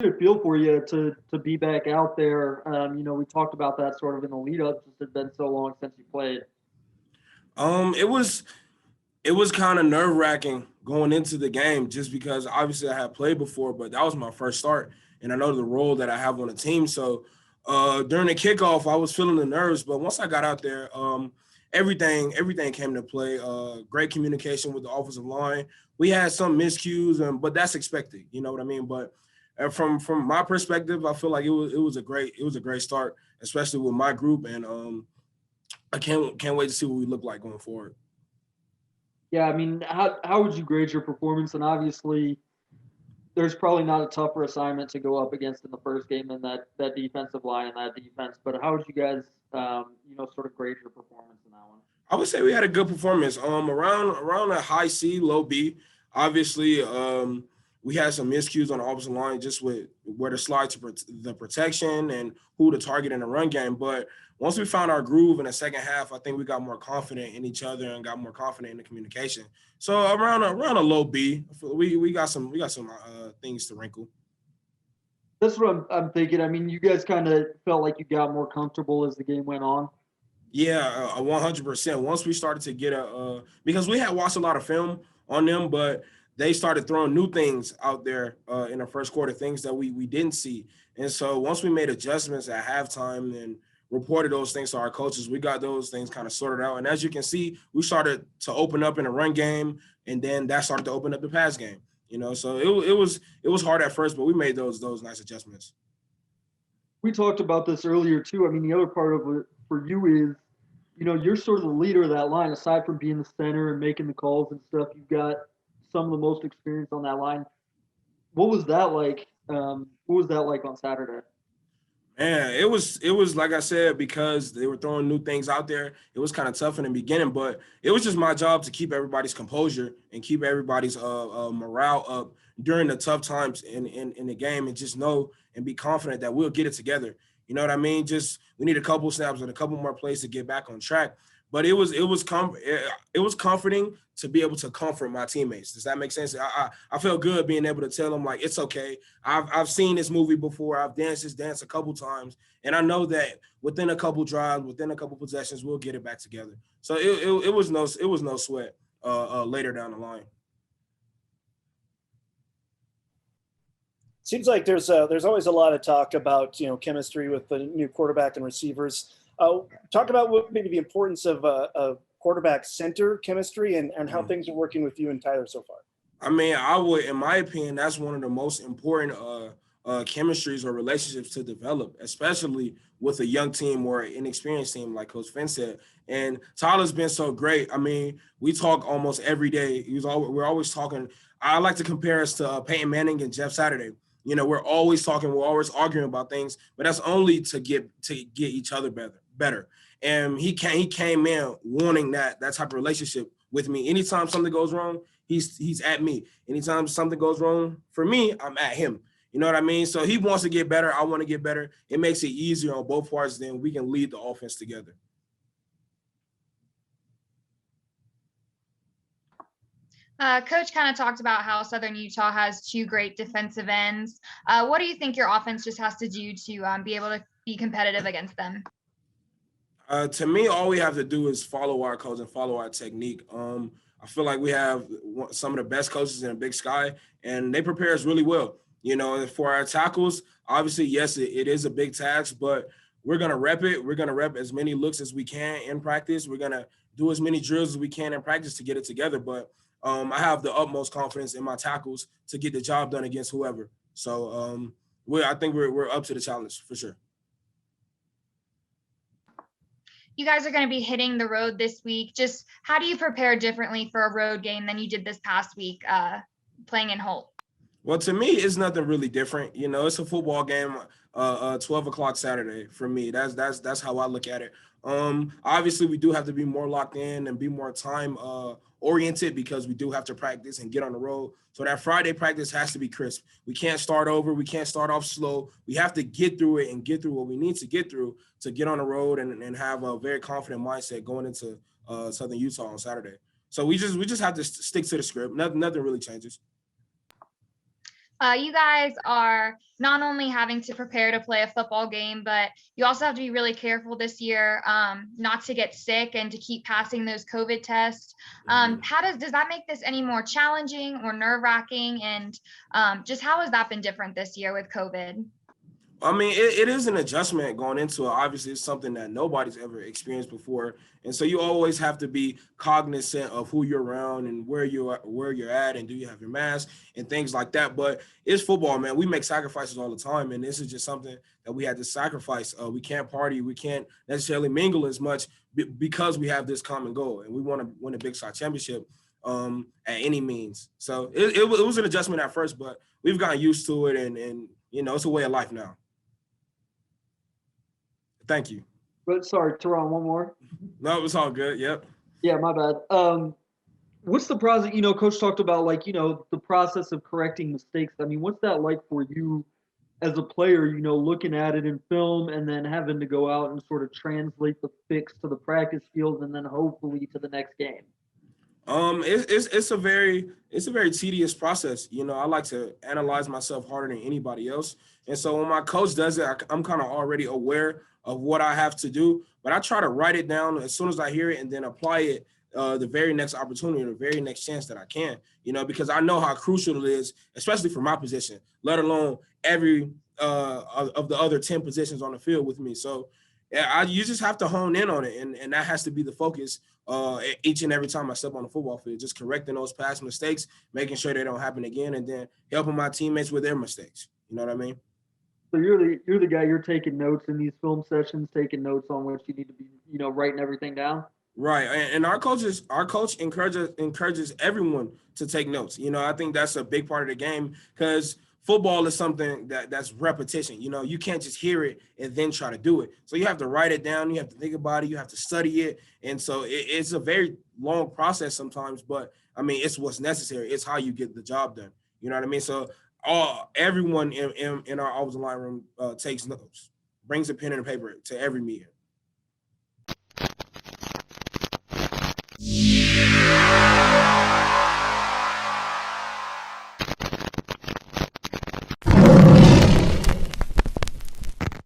Good feel for you to be back out there. We talked about that sort of in the lead up, since it's been so long since you played. It was kind of nerve wracking going into the game just because obviously I had played before, but that was my first start, and I know the role that I have on the team. So during the kickoff, I was feeling the nerves, but once I got out there, everything came to play. Great communication with the offensive line. We had some miscues, but that's expected. You know what I mean? But from my perspective, I feel like it was a great start, especially with my group, and I can't wait to see what we look like going forward. Yeah, I mean, how would you grade your performance? And obviously, there's probably not a tougher assignment to go up against in the first game than that defensive line and that defense. But how would you guys, sort of grade your performance in that one? I would say we had a good performance. Around a high C, low B. Obviously, we had some miscues on the offensive line just with where to slide to the protection and who to target in the run game. But once we found our groove in the second half, I think we got more confident in each other and got more confident in the communication. So around a low B, we got some things to wrinkle. That's what I'm thinking. I mean, you guys kind of felt like you got more comfortable as the game went on. Yeah, 100%. Once we started to get because we had watched a lot of film on them, but they started throwing new things out there in the first quarter, things that we didn't see. And so once we made adjustments at halftime and reported those things to our coaches, we got those things kind of sorted out. And as you can see, we started to open up in the run game, and then that started to open up the pass game. So it was hard at first, but we made those nice adjustments. We talked about this earlier too. I mean, the other part of it for you is, you're sort of the leader of that line. Aside from being the center and making the calls and stuff, you've got some of the most experience on that line. What was that like? What was that like on Saturday? Man, it was like I said, because they were throwing new things out there. It was kind of tough in the beginning, but it was just my job to keep everybody's composure and keep everybody's morale up during the tough times in the game, and just know and be confident that we'll get it together. You know what I mean? Just we need a couple snaps and a couple more plays to get back on track. But it was comforting to be able to comfort my teammates. Does that make sense? I felt good being able to tell them, like, it's okay. I've seen this movie before. I've danced this dance a couple times, and I know that within a couple drives, within a couple possessions, we'll get it back together. So it was no sweat later down the line. Seems like there's always a lot of talk about chemistry with the new quarterback and receivers. Talk about what maybe the importance of a quarterback center chemistry and how things are working with you and Tyler so far. I mean, I would, in my opinion, that's one of the most important chemistries or relationships to develop, especially with a young team or an inexperienced team, like Coach Finn said. And Tyler's been so great. I mean, we talk almost every day. We're always talking. I like to compare us to Peyton Manning and Jeff Saturday. We're always talking. We're always arguing about things, but that's only to get each other better. And he came in wanting that type of relationship with me. Anytime something goes wrong, he's at me. Anytime something goes wrong for me, I'm at him. You know what I mean? So he wants to get better. I want to get better. It makes it easier on both parts. Then we can lead the offense together. Coach kind of talked about how Southern Utah has two great defensive ends. What do you think your offense just has to do to be able to be competitive against them? To me, all we have to do is follow our coach and follow our technique. I feel like we have some of the best coaches in the Big Sky, and they prepare us really well. And for our tackles, obviously, yes, it is a big task, but we're going to rep it. We're going to rep as many looks as we can in practice. We're going to do as many drills as we can in practice to get it together. But I have the utmost confidence in my tackles to get the job done against whoever. So I think we're up to the challenge for sure. You guys are going to be hitting the road this week. Just how do you prepare differently for a road game than you did this past week playing in Holt? Well, to me, it's nothing really different. It's a football game, 12 o'clock Saturday for me. That's how I look at it. Obviously, we do have to be more locked in and be more time oriented because we do have to practice and get on the road. So that Friday practice has to be crisp. We can't start over. We can't start off slow. We have to get through it and get through what we need to get through to get on the road and have a very confident mindset going into Southern Utah on Saturday. So we just have to stick to the script. Nothing really changes. You guys are not only having to prepare to play a football game, but you also have to be really careful this year, not to get sick and to keep passing those COVID tests. How does that make this any more challenging or nerve-wracking? And just how has that been different this year with COVID? I mean, it is an adjustment going into it. Obviously, it's something that nobody's ever experienced before, and so you always have to be cognizant of who you're around and where you're at, and do you have your mask and things like that. But it's football, man. We make sacrifices all the time, and this is just something that we had to sacrifice. We can't party, we can't necessarily mingle as much because we have this common goal, and we want to win a Big Sky championship at any means. So it was an adjustment at first, but we've gotten used to it, and you know, it's a way of life now. Thank you. But sorry, Terron, one more. No, it was all good. Yep. Yeah, my bad. What's the process? You know, Coach talked about, like, you know, the process of correcting mistakes. I mean, what's that like for you as a player, you know, looking at it in film and then having to go out and sort of translate the fix to the practice field and then hopefully to the next game? It's a very tedious process. You know, I like to analyze myself harder than anybody else. And so when my coach does it, I'm kind of already aware of what I have to do, but I try to write it down as soon as I hear it and then apply it the very next opportunity, the very next chance that I can, you know, because I know how crucial it is, especially for my position, let alone every of the other 10 positions on the field with me. So yeah, you just have to hone in on it, and that has to be the focus each and every time I step on the football field, just correcting those past mistakes, making sure they don't happen again, and then helping my teammates with their mistakes. You know what I mean? So you're the guy, you're taking notes in these film sessions, taking notes on what you need to be, you know, writing everything down. Right, and our coach encourages everyone to take notes. You know, I think that's a big part of the game because football is something that's repetition. You know, you can't just hear it and then try to do it. So you have to write it down. You have to think about it. You have to study it. And so it's a very long process sometimes, but I mean, it's what's necessary. It's how you get the job done. You know what I mean? So everyone in our offensive line room takes notes, brings a pen and a paper to every meeting.